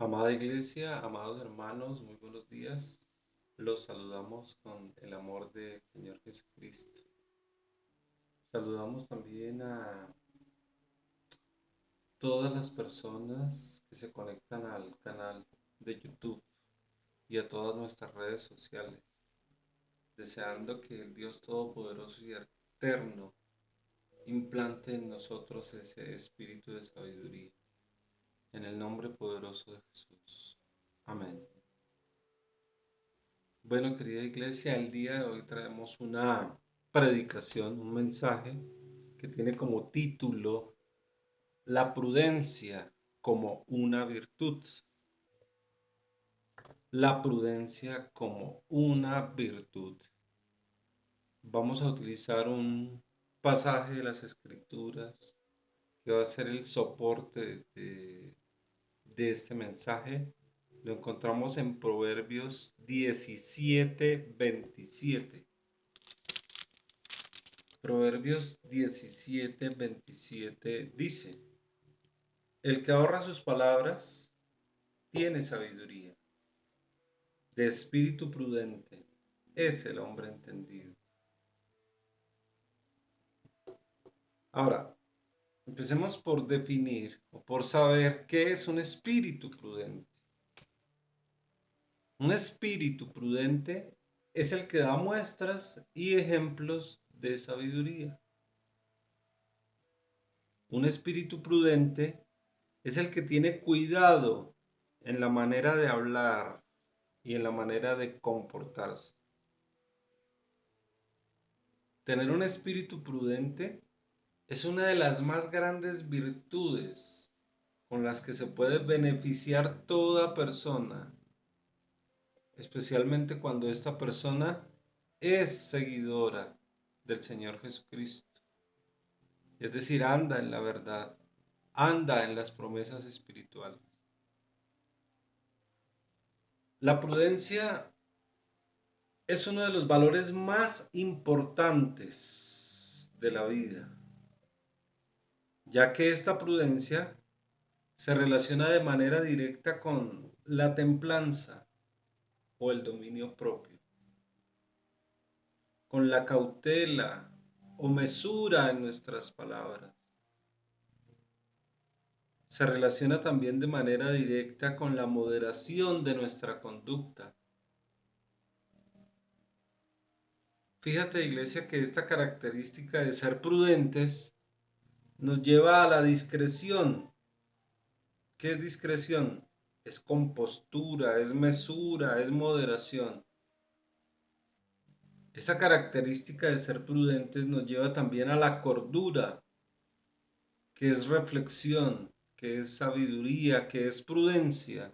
Amada Iglesia, amados hermanos, muy buenos días. Los saludamos con el amor del Señor Jesucristo. Saludamos también a todas las personas que se conectan al canal de YouTube y a todas nuestras redes sociales, deseando que el Dios Todopoderoso y Eterno implante en nosotros ese espíritu de sabiduría. En el nombre poderoso de Jesús. Amén. Bueno, querida iglesia, el día de hoy traemos una predicación, un mensaje que tiene como título La prudencia como una virtud. La prudencia como una virtud. Vamos a utilizar un pasaje de las Escrituras que va a ser el soporte de este mensaje. Lo encontramos en Proverbios 17:27. Proverbios 17:27 dice, el que ahorra sus palabras tiene sabiduría, de espíritu prudente es el hombre entendido. Ahora, empecemos por definir o por saber qué es un espíritu prudente. Un espíritu prudente es el que da muestras y ejemplos de sabiduría. Un espíritu prudente es el que tiene cuidado en la manera de hablar y en la manera de comportarse. Tener un espíritu prudente es una de las más grandes virtudes con las que se puede beneficiar toda persona, especialmente cuando esta persona es seguidora del Señor Jesucristo. Es decir, anda en la verdad, anda en las promesas espirituales. La prudencia es uno de los valores más importantes de la vida, ya que esta prudencia se relaciona de manera directa con la templanza o el dominio propio, con la cautela o mesura en nuestras palabras. Se relaciona también de manera directa con la moderación de nuestra conducta. Fíjate, iglesia, que esta característica de ser prudentes nos lleva a la discreción. ¿Qué es discreción? Es compostura, es mesura, es moderación. Esa característica de ser prudentes nos lleva también a la cordura, que es reflexión, que es sabiduría, que es prudencia.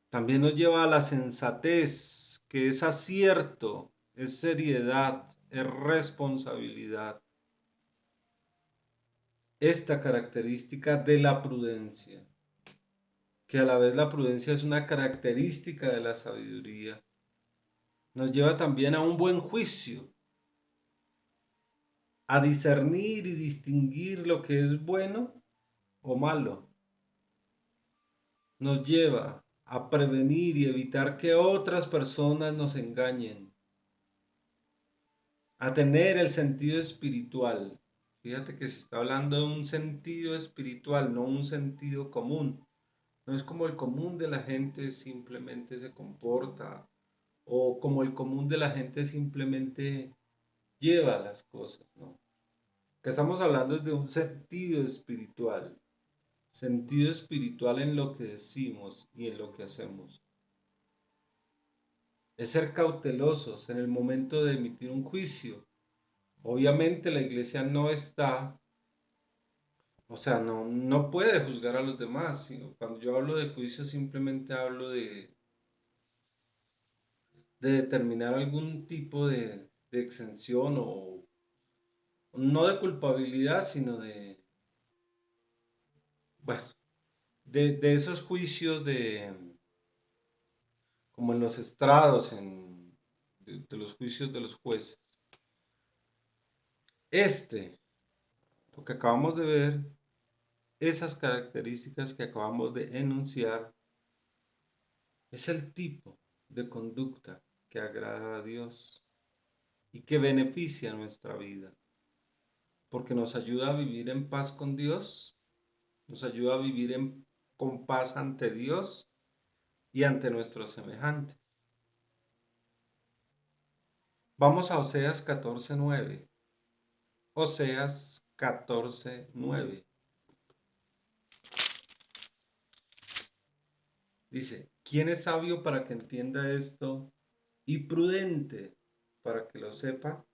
También nos lleva a la sensatez, que es acierto, es seriedad, es responsabilidad. Esta característica de la prudencia, que a la vez la prudencia es una característica de la sabiduría, nos lleva también a un buen juicio, a discernir y distinguir lo que es bueno o malo. Nos lleva a prevenir y evitar que otras personas nos engañen, a tener el sentido espiritual. Fíjate que se está hablando de un sentido espiritual, no un sentido común. No es como el común de la gente simplemente se comporta o como el común de la gente simplemente lleva las cosas, ¿no? Que estamos hablando es de un sentido espiritual en lo que decimos y en lo que hacemos. Es ser cautelosos en el momento de emitir un juicio. Obviamente la iglesia no está, o sea, no puede juzgar a los demás, sino cuando yo hablo de juicio simplemente hablo de determinar algún tipo de exención o no de culpabilidad, sino bueno, de esos juicios como en los estrados, de los juicios de los jueces. Lo que acabamos de ver, esas características que acabamos de enunciar, es el tipo de conducta que agrada a Dios y que beneficia nuestra vida, porque nos ayuda a vivir en paz con Dios, nos ayuda a vivir con paz ante Dios y ante nuestros semejantes. Vamos a Oseas 14:9. Oseas 14:9. Dice, ¿quién es sabio para que entienda esto y prudente para que lo sepa?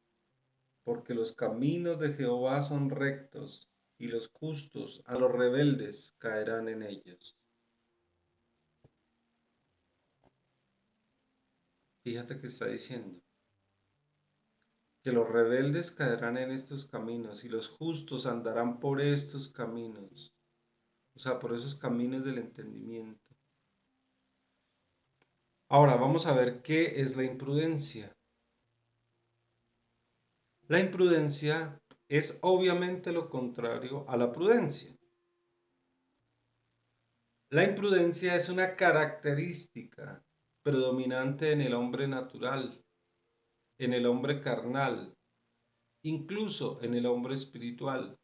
Porque los caminos de Jehová son rectos y los justos a los rebeldes caerán en ellos. Fíjate que está diciendo que los rebeldes caerán en estos caminos y los justos andarán por estos caminos, o sea, por esos caminos del entendimiento. Ahora vamos a ver qué es la imprudencia. La imprudencia es obviamente lo contrario a la prudencia. La imprudencia es una característica predominante en el hombre natural, en el hombre carnal, incluso en el hombre espiritual.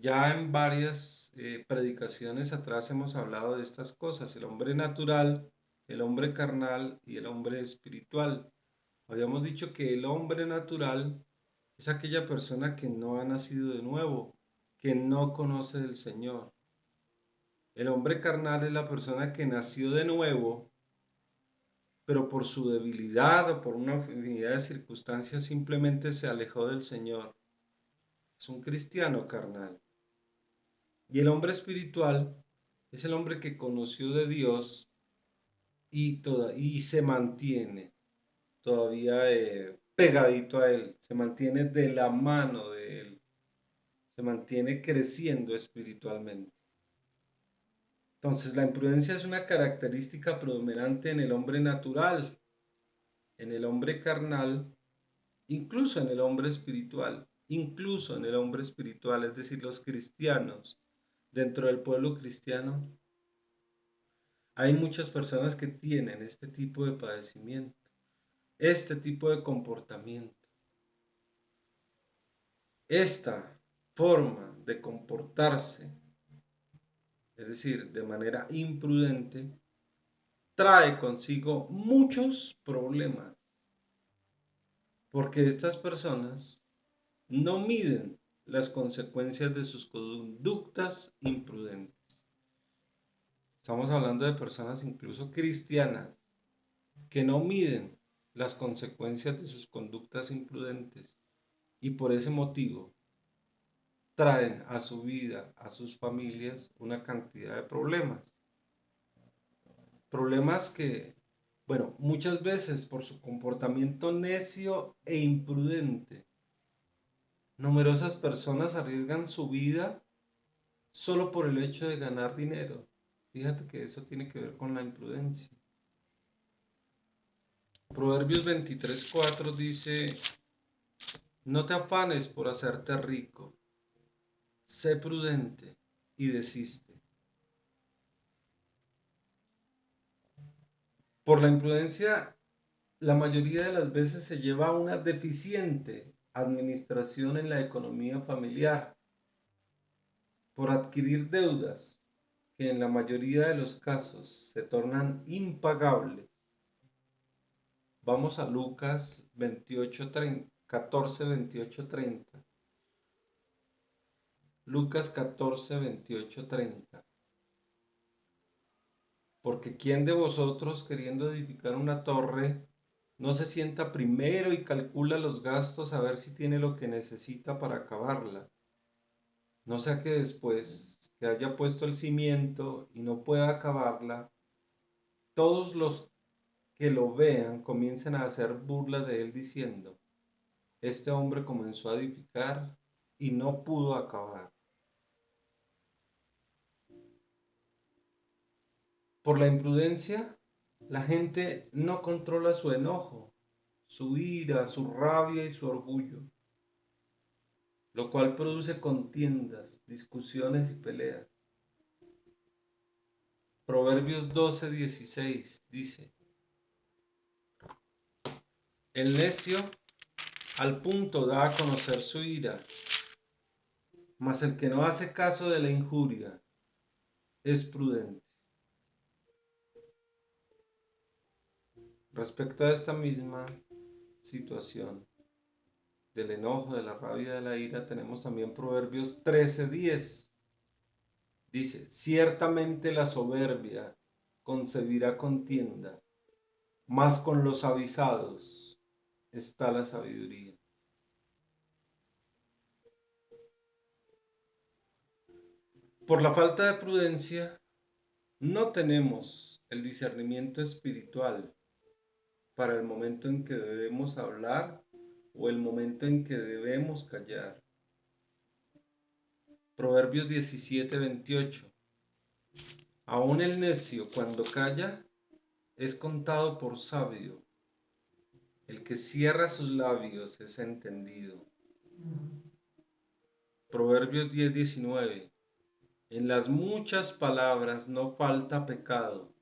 Ya en varias predicaciones atrás hemos hablado de estas cosas, el hombre natural, el hombre carnal y el hombre espiritual. Habíamos dicho que el hombre natural es aquella persona que no ha nacido de nuevo, que no conoce del Señor. El hombre carnal es la persona que nació de nuevo, pero por su debilidad o por una infinidad de circunstancias simplemente se alejó del Señor. Es un cristiano carnal. Y el hombre espiritual es el hombre que conoció de Dios y se mantiene todavía pegadito a Él, se mantiene de la mano de Él, se mantiene creciendo espiritualmente. Entonces, la imprudencia es una característica predominante en el hombre natural, en el hombre carnal, incluso en el hombre espiritual, incluso en el hombre espiritual, es decir, los cristianos, dentro del pueblo cristiano, hay muchas personas que tienen este tipo de padecimiento, este tipo de comportamiento, esta forma de comportarse, es decir, de manera imprudente, trae consigo muchos problemas, porque estas personas no miden las consecuencias de sus conductas imprudentes. Estamos hablando de personas incluso cristianas que no miden las consecuencias de sus conductas imprudentes y por ese motivo traen a su vida, a sus familias, una cantidad de problemas. Problemas que, bueno, muchas veces por su comportamiento necio e imprudente, numerosas personas arriesgan su vida solo por el hecho de ganar dinero. Fíjate que eso tiene que ver con la imprudencia. Proverbios 23:4 dice, no te afanes por hacerte rico, sé prudente y desiste. Por la imprudencia, la mayoría de las veces se lleva a una deficiente administración en la economía familiar, por adquirir deudas que en la mayoría de los casos se tornan impagables. Vamos a Lucas 14, 28, 30. Lucas 14, 28, 30. Porque ¿quién de vosotros, queriendo edificar una torre, no se sienta primero y calcula los gastos a ver si tiene lo que necesita para acabarla? No sea que después que haya puesto el cimiento y no pueda acabarla, todos los que lo vean comiencen a hacer burla de él diciendo, este hombre comenzó a edificar y no pudo acabar. Por la imprudencia, la gente no controla su enojo, su ira, su rabia y su orgullo. lo cual produce contiendas, discusiones y peleas. Proverbios 12:16 dice: el necio al punto da a conocer su ira, mas el que no hace caso de la injuria es prudente. Respecto a esta misma situación del enojo, de la rabia, de la ira, tenemos también Proverbios 13:10. Dice: ciertamente la soberbia concebirá contienda, mas con los avisados está la sabiduría. Por la falta de prudencia, no tenemos el discernimiento espiritual para el momento en que debemos hablar o el momento en que debemos callar. Proverbios 17:28. Aún el necio cuando calla es contado por sabio. El que cierra sus labios es entendido. Proverbios 10:19. En las muchas palabras no falta pecado,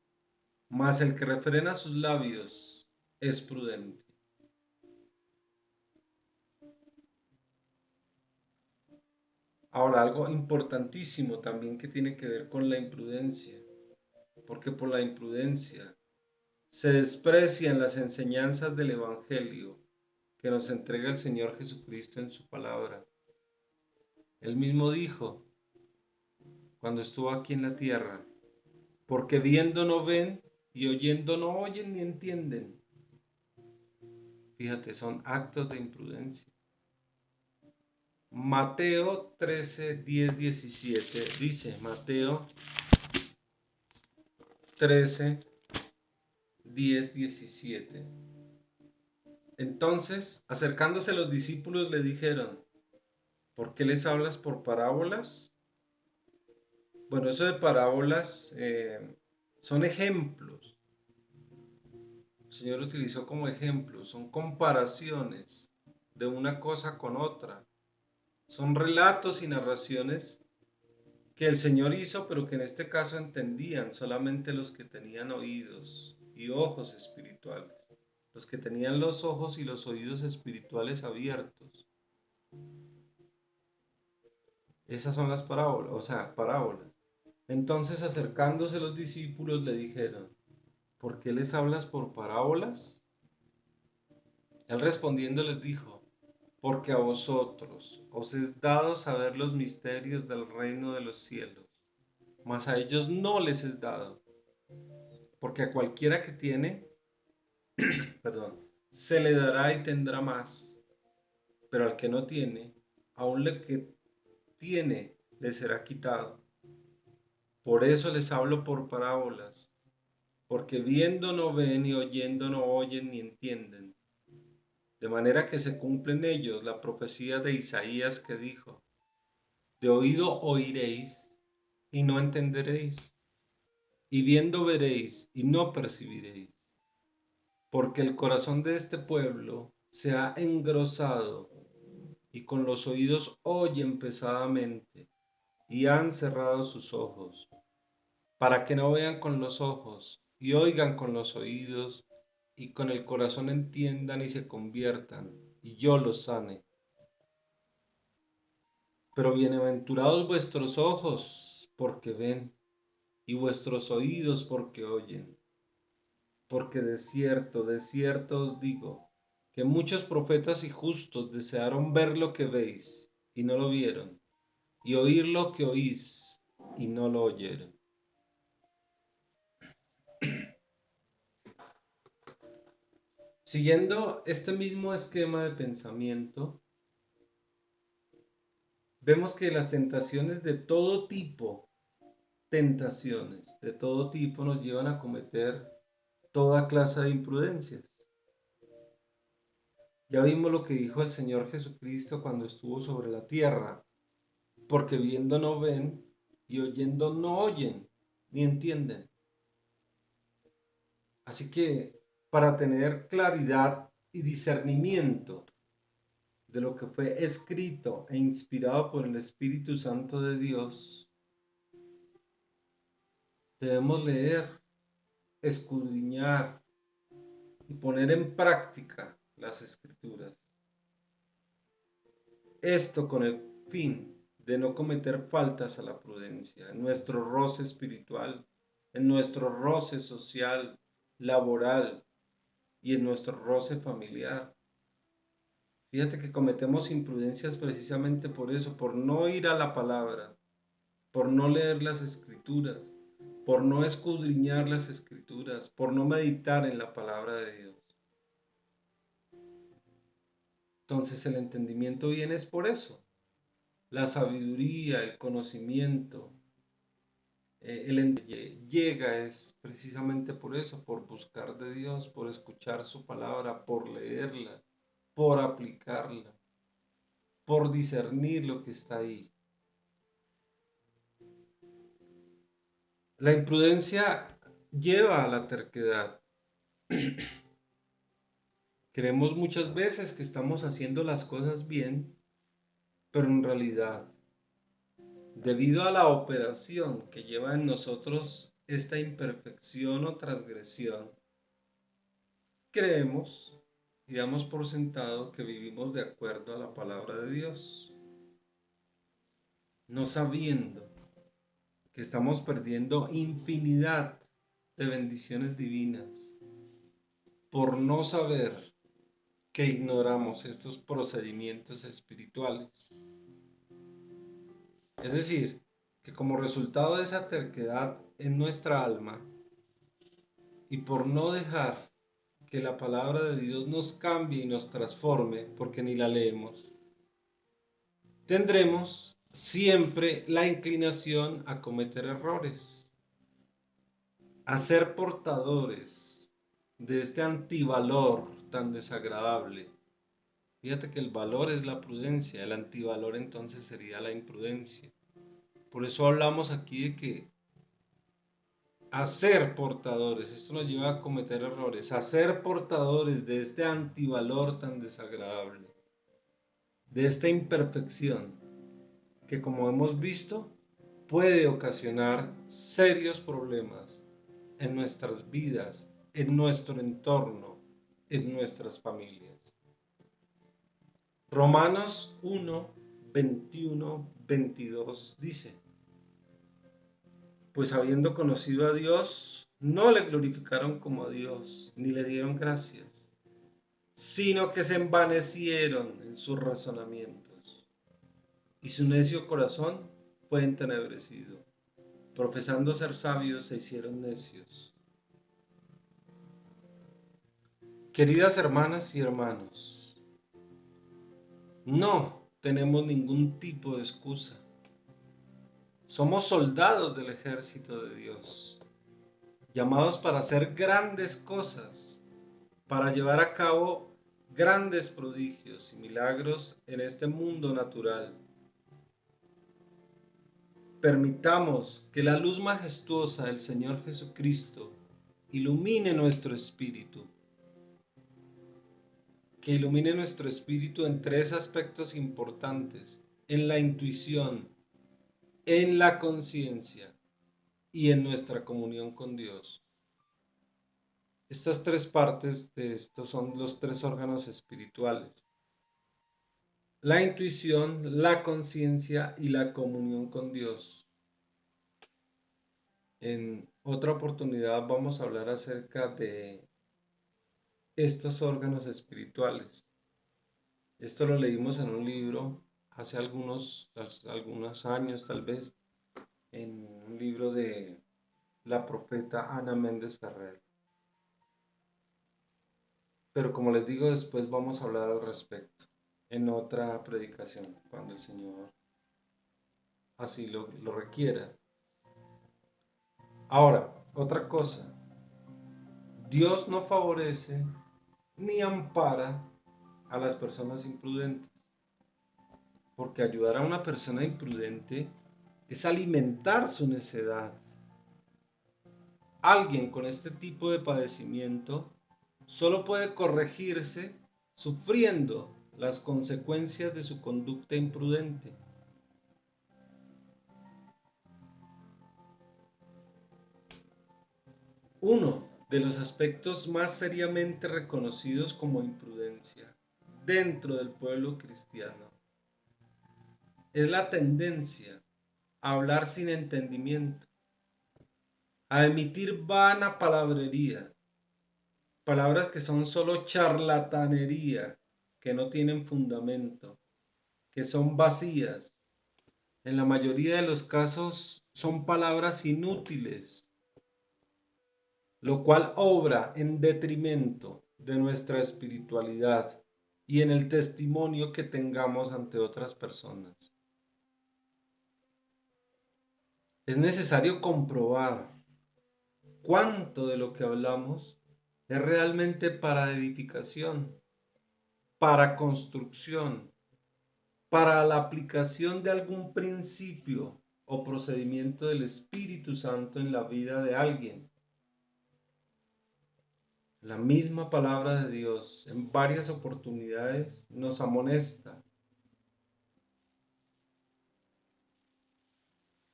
mas el que refrena sus labios es prudente. Ahora, algo importantísimo también que tiene que ver con la imprudencia, porque por la imprudencia se desprecian las enseñanzas del Evangelio que nos entrega el Señor Jesucristo en su palabra. Él mismo dijo, cuando estuvo aquí en la tierra: porque viendo no ven y oyendo no oyen ni entienden. Fíjate, son actos de imprudencia. Mateo 13:10-17 dice, Mateo 13:10-17. Entonces, acercándose los discípulos, le dijeron: ¿por qué les hablas por parábolas? Bueno, eso de parábolas son ejemplos. El Señor utilizó como ejemplos, son comparaciones de una cosa con otra. Son relatos y narraciones que el Señor hizo, pero que en este caso entendían solamente los que tenían oídos y ojos espirituales, los que tenían los ojos y los oídos espirituales abiertos. Esas son las parábolas, o sea, parábolas. Entonces, acercándose los discípulos, le dijeron: ¿por qué les hablas por parábolas? Él respondiendo les dijo: porque a vosotros os es dado saber los misterios del reino de los cielos, mas a ellos no les es dado, porque a cualquiera que tiene, se le dará y tendrá más, pero al que no tiene, aún lo que tiene le será quitado. Por eso les hablo por parábolas, porque viendo no ven y oyendo no oyen ni entienden. De manera que se cumple en ellos la profecía de Isaías que dijo: de oído oiréis y no entenderéis, y viendo veréis y no percibiréis, porque el corazón de este pueblo se ha engrosado y con los oídos oyen pesadamente y han cerrado sus ojos, para que no vean con los ojos y oigan con los oídos y con el corazón entiendan y se conviertan y yo los sane. Pero bienaventurados vuestros ojos porque ven y vuestros oídos porque oyen. Porque de cierto os digo, que muchos profetas y justos desearon ver lo que veis y no lo vieron, y oír lo que oís y no lo oyeron. Siguiendo este mismo esquema de pensamiento, vemos que las tentaciones de todo tipo, nos llevan a cometer toda clase de imprudencias. Ya vimos lo que dijo el Señor Jesucristo cuando estuvo sobre la tierra: porque viendo no ven y oyendo no oyen ni entienden. Así que para tener claridad y discernimiento de lo que fue escrito e inspirado por el Espíritu Santo de Dios, debemos leer, escudriñar y poner en práctica las Escrituras. Esto con el fin de no cometer faltas a la prudencia en nuestro roce espiritual, en nuestro roce social, laboral y en nuestro roce familiar. Fíjate que cometemos imprudencias precisamente por eso, por no ir a la palabra, por no leer las Escrituras, por no escudriñar las Escrituras, por no meditar en la palabra de Dios. Entonces el entendimiento viene es por eso. La sabiduría, el conocimiento, llega es precisamente por eso, por buscar de Dios, por escuchar su palabra, por leerla, por aplicarla, por discernir lo que está ahí. La imprudencia lleva a la terquedad. Creemos muchas veces que estamos haciendo las cosas bien, pero en realidad, debido a la operación que lleva en nosotros esta imperfección o transgresión, creemos y damos por sentado que vivimos de acuerdo a la palabra de Dios, no sabiendo que estamos perdiendo infinidad de bendiciones divinas por no saber que ignoramos estos procedimientos espirituales. Es decir, que como resultado de esa terquedad en nuestra alma y por no dejar que la palabra de Dios nos cambie y nos transforme, porque ni la leemos, tendremos siempre la inclinación a cometer errores, a ser portadores de este antivalor tan desagradable. Fíjate que el valor es la prudencia, el antivalor entonces sería la imprudencia. Por eso hablamos aquí de que a ser portadores, esto nos lleva a cometer errores, a ser portadores de este antivalor tan desagradable, de esta imperfección, que como hemos visto, puede ocasionar serios problemas en nuestras vidas, en nuestro entorno, en nuestras familias. Romanos 1, 21, 22 dice: pues habiendo conocido a Dios, no le glorificaron como a Dios, ni le dieron gracias, sino que se envanecieron en sus razonamientos, y su necio corazón fue entenebrecido. Profesando ser sabios, se hicieron necios. Queridas hermanas y hermanos, no tenemos ningún tipo de excusa. Somos soldados del ejército de Dios, llamados para hacer grandes cosas, para llevar a cabo grandes prodigios y milagros en este mundo natural. Permitamos que la luz majestuosa del Señor Jesucristo ilumine nuestro espíritu, que ilumine nuestro espíritu en tres aspectos importantes: en la intuición, en la conciencia y en nuestra comunión con Dios. Estas tres partes de estos son los tres órganos espirituales: la intuición, la conciencia y la comunión con Dios. En otra oportunidad vamos a hablar acerca de estos órganos espirituales. Esto lo leímos en un libro hace algunos años tal vez, en un libro de la profeta Ana Méndez Ferrer. Pero como les digo, después vamos a hablar al respecto en otra predicación, cuando el Señor así lo requiera. Ahora, otra cosa: Dios no favorece ni ampara a las personas imprudentes, porque ayudar a una persona imprudente es alimentar su necedad. Alguien con este tipo de padecimiento solo puede corregirse sufriendo las consecuencias de su conducta imprudente. Uno de los aspectos más seriamente reconocidos como imprudencia dentro del pueblo cristiano es la tendencia a hablar sin entendimiento, a emitir vana palabrería, palabras que son solo charlatanería, que no tienen fundamento, que son vacías. En la mayoría de los casos son palabras inútiles, lo cual obra en detrimento de nuestra espiritualidad y en el testimonio que tengamos ante otras personas. Es necesario comprobar cuánto de lo que hablamos es realmente para edificación, para construcción, para la aplicación de algún principio o procedimiento del Espíritu Santo en la vida de alguien. La misma palabra de Dios en varias oportunidades nos amonesta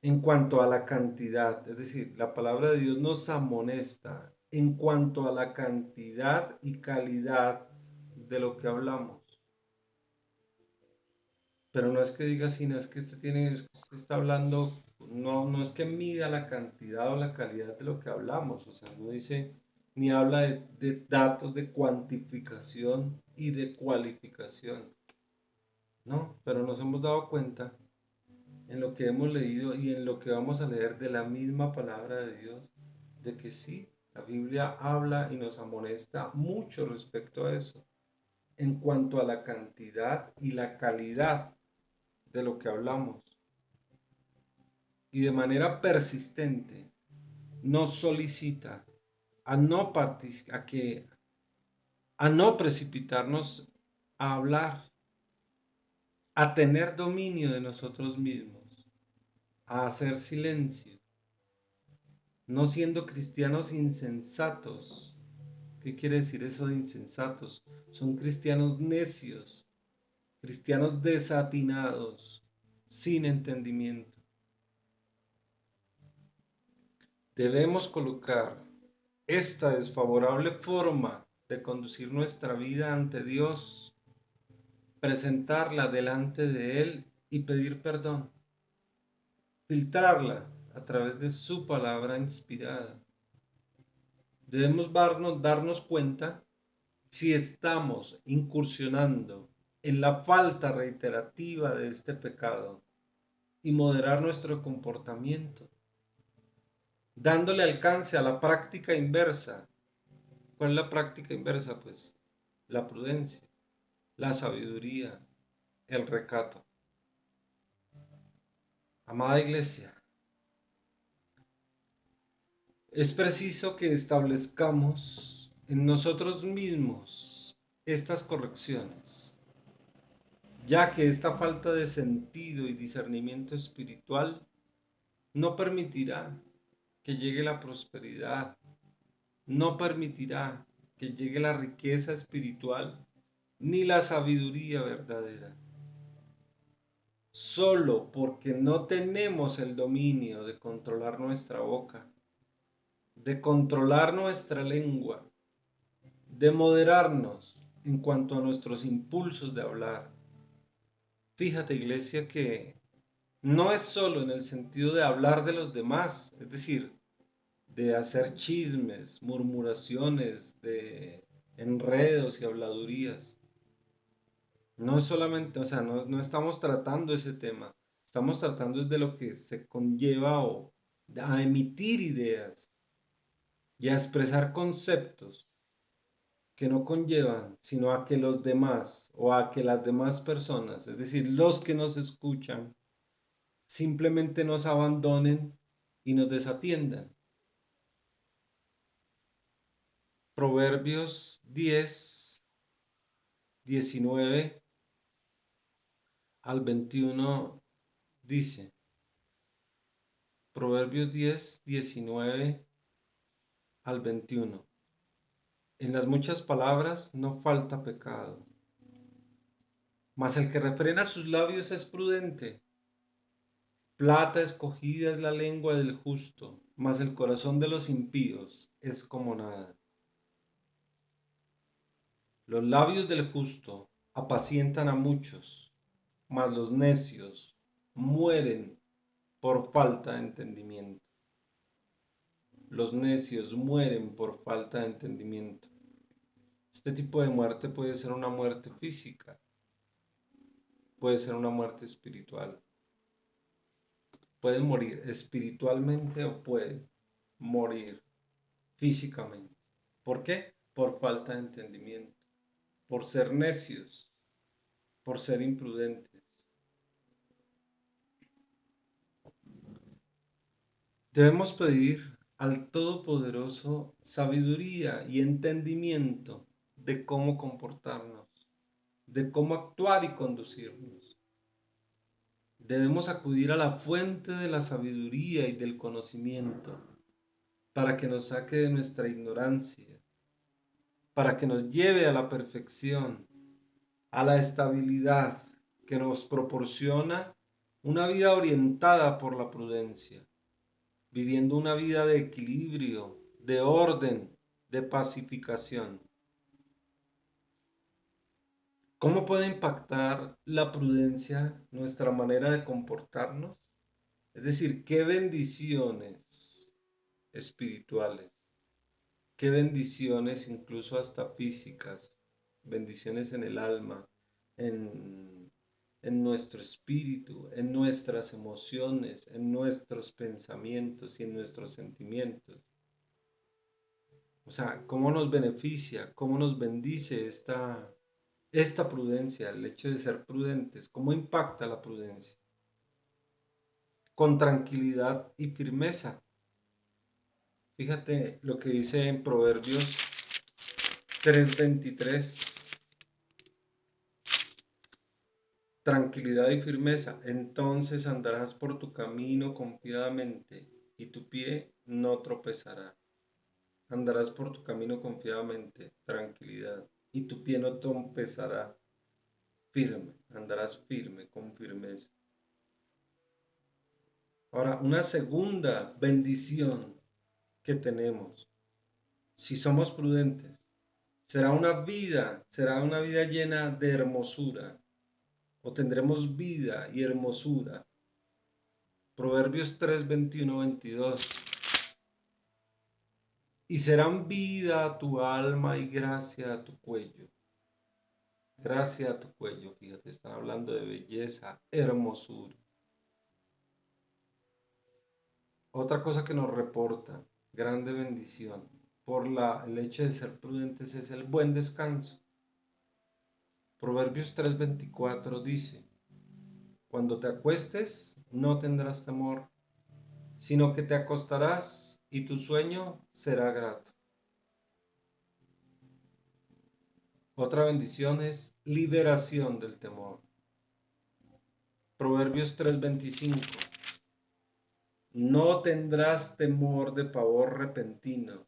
en cuanto a la cantidad, es decir, la palabra de Dios nos amonesta en cuanto a la cantidad y calidad de lo que hablamos. Pero no es que diga así, no es que usted está hablando, no es que mida la cantidad o la calidad de lo que hablamos, o sea, no dice ni habla de datos de cuantificación y de cualificación, no, pero nos hemos dado cuenta en lo que hemos leído y en lo que vamos a leer de la misma palabra de Dios, de que sí, la Biblia habla y nos amonesta mucho respecto a eso, en cuanto a la cantidad y la calidad de lo que hablamos. Y de manera persistente nos solicita a no, a no precipitarnos a hablar, a tener dominio de nosotros mismos, a hacer silencio, no siendo cristianos insensatos. ¿Qué quiere decir eso de insensatos? Son cristianos necios, cristianos desatinados, sin entendimiento. Debemos colocar esta desfavorable forma de conducir nuestra vida ante Dios, presentarla delante de Él y pedir perdón, filtrarla a través de su palabra inspirada. Debemos darnos cuenta si estamos incursionando en la falta reiterativa de este pecado y moderar nuestro comportamiento, dándole alcance a la práctica inversa. ¿Cuál es la práctica inversa? Pues la prudencia, la sabiduría, el recato. Amada iglesia, es preciso que establezcamos en nosotros mismos estas correcciones, ya que esta falta de sentido y discernimiento espiritual no permitirá que llegue la prosperidad, no permitirá que llegue la riqueza espiritual ni la sabiduría verdadera. Solo porque no tenemos el dominio de controlar nuestra boca, de controlar nuestra lengua, de moderarnos en cuanto a nuestros impulsos de hablar. Fíjate, iglesia, que no es solo en el sentido de hablar de los demás, es decir, de hacer chismes, murmuraciones, de enredos y habladurías. No es solamente, o sea, no estamos tratando ese tema, estamos tratando de lo que se conlleva a emitir ideas y a expresar conceptos que no conllevan, sino a que los demás o a que las demás personas, es decir, los que nos escuchan, simplemente nos abandonen y nos desatiendan. Proverbios 10, 19 al 21 dice, Proverbios 10, 19 al 21. En las muchas palabras no falta pecado, Mas el que refrena sus labios es prudente. Plata escogida es la lengua del justo, mas el corazón de los impíos es como nada. Los labios del justo apacientan a muchos, mas los necios mueren por falta de entendimiento. Los necios mueren por falta de entendimiento. Este tipo de muerte puede ser una muerte física, puede ser una muerte espiritual. Puede morir espiritualmente o puede morir físicamente. ¿Por qué? Por falta de entendimiento, por ser necios, por ser imprudentes. Debemos pedir al Todopoderoso sabiduría y entendimiento de cómo comportarnos, de cómo actuar y conducirnos. Debemos acudir a la fuente de la sabiduría y del conocimiento para que nos saque de nuestra ignorancia, para que nos lleve a la perfección, a la estabilidad que nos proporciona una vida orientada por la prudencia, viviendo una vida de equilibrio, de orden, de pacificación. ¿Cómo puede impactar la prudencia nuestra manera de comportarnos? Es decir, qué bendiciones espirituales, qué bendiciones incluso hasta físicas, bendiciones en el alma, en nuestro espíritu, en nuestras emociones, en nuestros pensamientos y en nuestros sentimientos. O sea, cómo nos beneficia, cómo nos bendice esta prudencia, el hecho de ser prudentes, cómo impacta la prudencia. Con tranquilidad y firmeza. Fíjate lo que dice en Proverbios 3:23. Tranquilidad y firmeza. Entonces andarás por tu camino confiadamente y tu pie no tropezará. Andarás por tu camino confiadamente, tranquilidad, y tu pie no tropezará. Firme, andarás firme, con firmeza. Ahora, una segunda bendición que tenemos, si somos prudentes, será una vida llena de hermosura, o tendremos vida y hermosura. Proverbios 3, 21, 22. Y serán vida a tu alma y gracia a tu cuello. Gracia a tu cuello, fíjate, están hablando de belleza, hermosura. Otra cosa que nos reporta, grande bendición, por el hecho de ser prudentes es el buen descanso. Proverbios 3:24 dice, cuando te acuestes no tendrás temor, sino que te acostarás y tu sueño será grato. Otra bendición es liberación del temor. Proverbios 3:25. No tendrás temor de pavor repentino,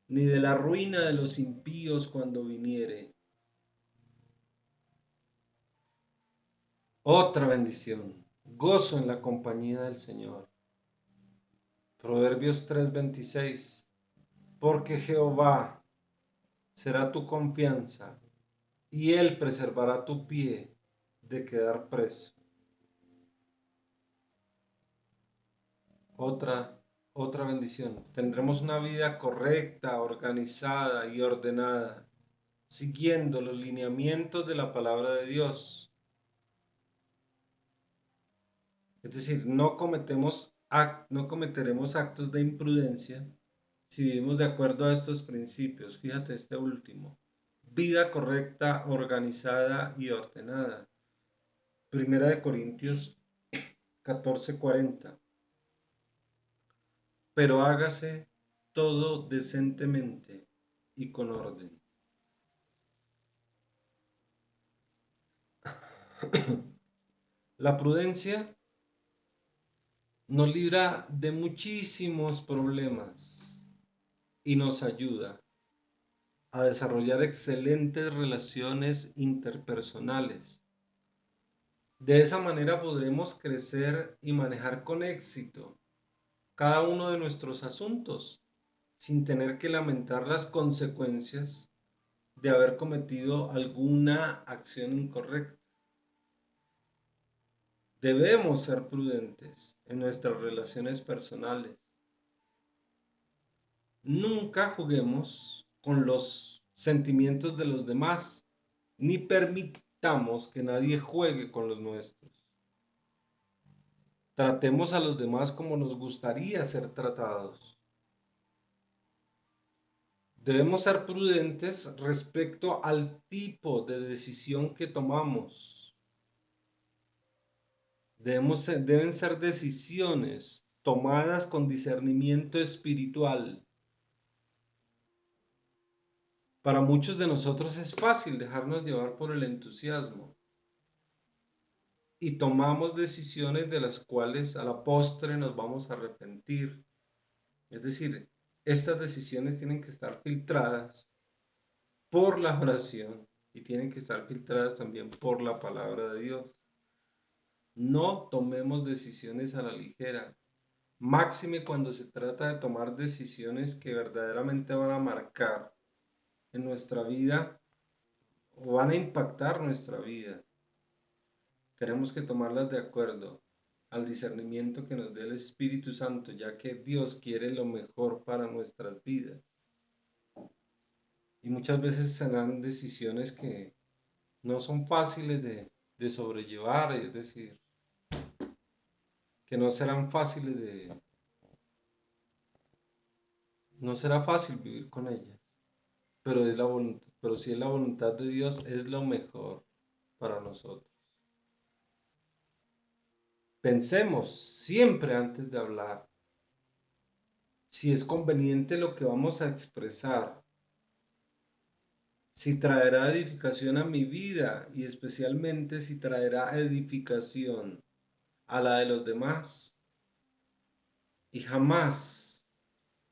ni de la ruina de los impíos cuando viniere. Otra bendición, gozo en la compañía del Señor. Proverbios 3:26. Porque Jehová será tu confianza, y Él preservará tu pie de quedar preso. Otra bendición. Tendremos una vida correcta, organizada y ordenada, siguiendo los lineamientos de la palabra de Dios. Es decir, no cometeremos actos de imprudencia si vivimos de acuerdo a estos principios. Fíjate este último. Vida correcta, organizada y ordenada. Primera de Corintios 14:40. Pero hágase todo decentemente y con orden. La prudencia nos libra de muchísimos problemas y nos ayuda a desarrollar excelentes relaciones interpersonales, De esa manera podremos crecer y manejar con éxito cada uno de nuestros asuntos sin tener que lamentar las consecuencias de haber cometido alguna acción incorrecta. Debemos ser prudentes en nuestras relaciones personales. Nunca juguemos con los sentimientos de los demás, ni permitamos que nadie juegue con los nuestros. Tratemos a los demás como nos gustaría ser tratados. Debemos ser prudentes respecto al tipo de decisión que tomamos. Deben ser decisiones tomadas con discernimiento espiritual. Para muchos de nosotros es fácil dejarnos llevar por el entusiasmo y tomamos decisiones de las cuales a la postre nos vamos a arrepentir. Es decir, estas decisiones tienen que estar filtradas por la oración y tienen que estar filtradas también por la palabra de Dios. No tomemos decisiones a la ligera, máxime cuando se trata de tomar decisiones que verdaderamente van a marcar en nuestra vida o van a impactar nuestra vida. Tenemos que tomarlas de acuerdo al discernimiento que nos dé el Espíritu Santo, ya que Dios quiere lo mejor para nuestras vidas. Y muchas veces serán decisiones que no son fáciles de sobrellevar, es decir, que no serán fáciles no será fácil vivir con ellas, pero pero si es la voluntad de Dios, es lo mejor para nosotros. Pensemos siempre antes de hablar si es conveniente lo que vamos a expresar, si traerá edificación a mi vida y especialmente si traerá edificación a la de los demás. Y jamás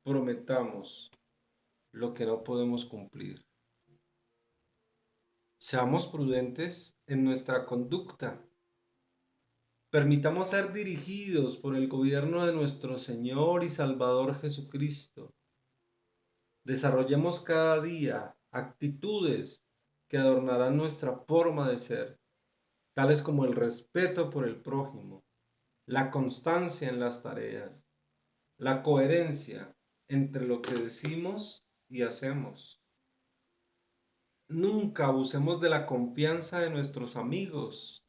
prometamos lo que no podemos cumplir. Seamos prudentes en nuestra conducta. Permitamos ser dirigidos por el gobierno de nuestro Señor y Salvador Jesucristo. Desarrollemos cada día actitudes que adornarán nuestra forma de ser, tales como el respeto por el prójimo, la constancia en las tareas, la coherencia entre lo que decimos y hacemos. Nunca abusemos de la confianza de nuestros amigos.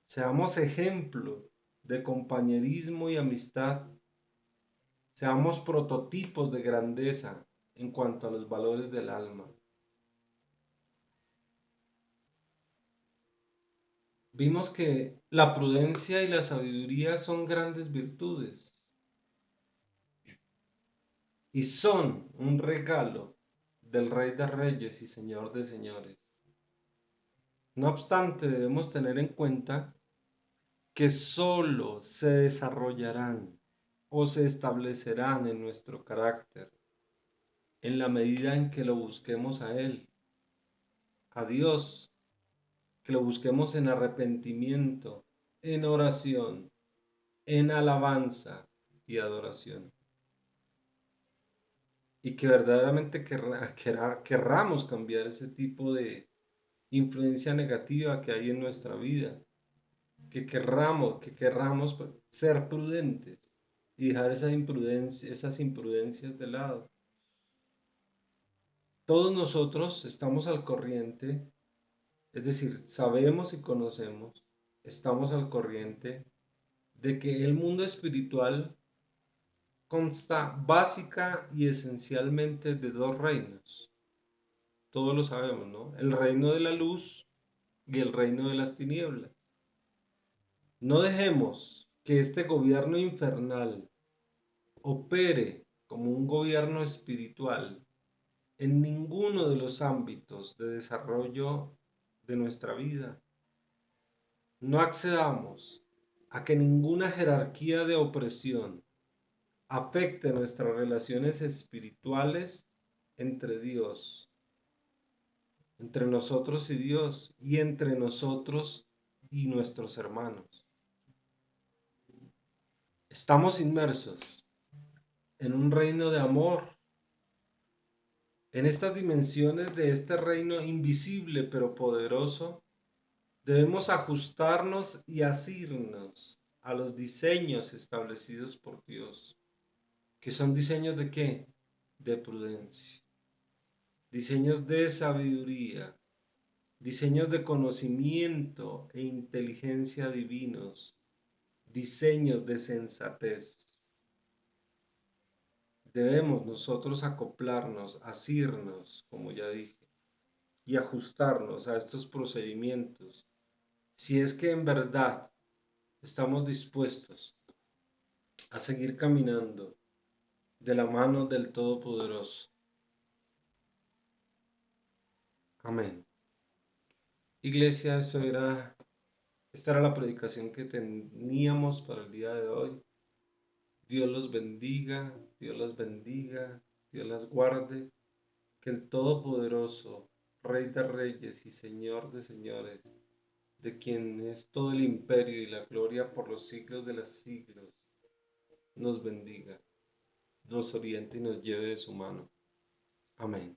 Seamos ejemplo de compañerismo y amistad. Seamos prototipos de grandeza en cuanto a los valores del alma. Vimos que la prudencia y la sabiduría son grandes virtudes y son un regalo del Rey de Reyes y Señor de Señores. No obstante, debemos tener en cuenta que sólo se desarrollarán o se establecerán en nuestro carácter en la medida en que lo busquemos a Él, a Dios, que lo busquemos en arrepentimiento, en oración, en alabanza y adoración. Y que verdaderamente querramos cambiar ese tipo de influencia negativa que hay en nuestra vida, que querramos pues, ser prudentes y dejar esas imprudencias de lado. Todos nosotros estamos al corriente, es decir, sabemos y conocemos, estamos al corriente de que el mundo espiritual consta básica y esencialmente de dos reinos. Todos lo sabemos, ¿no? El reino de la luz y el reino de las tinieblas. No dejemos que este gobierno infernal opere como un gobierno espiritual en ninguno de los ámbitos de desarrollo de nuestra vida. No accedamos a que ninguna jerarquía de opresión afecte nuestras relaciones espirituales entre Dios, entre nosotros y Dios, y entre nosotros y nuestros hermanos. Estamos inmersos en un reino de amor, en estas dimensiones de este reino invisible pero poderoso. Debemos ajustarnos y asirnos a los diseños establecidos por Dios, que son diseños de qué? De prudencia, diseños de sabiduría, diseños de conocimiento e inteligencia divinos, diseños de sensatez. Debemos nosotros acoplarnos, asirnos, como ya dije, y ajustarnos a estos procedimientos, si es que en verdad estamos dispuestos a seguir caminando de la mano del Todopoderoso. Amén. Iglesia, esta era la predicación que teníamos para el día de hoy. Dios los bendiga, Dios las bendiga, Dios las guarde. Que el Todopoderoso, Rey de Reyes y Señor de Señores, de quien es todo el imperio y la gloria por los siglos de los siglos, nos bendiga, nos oriente y nos lleve de su mano. Amén.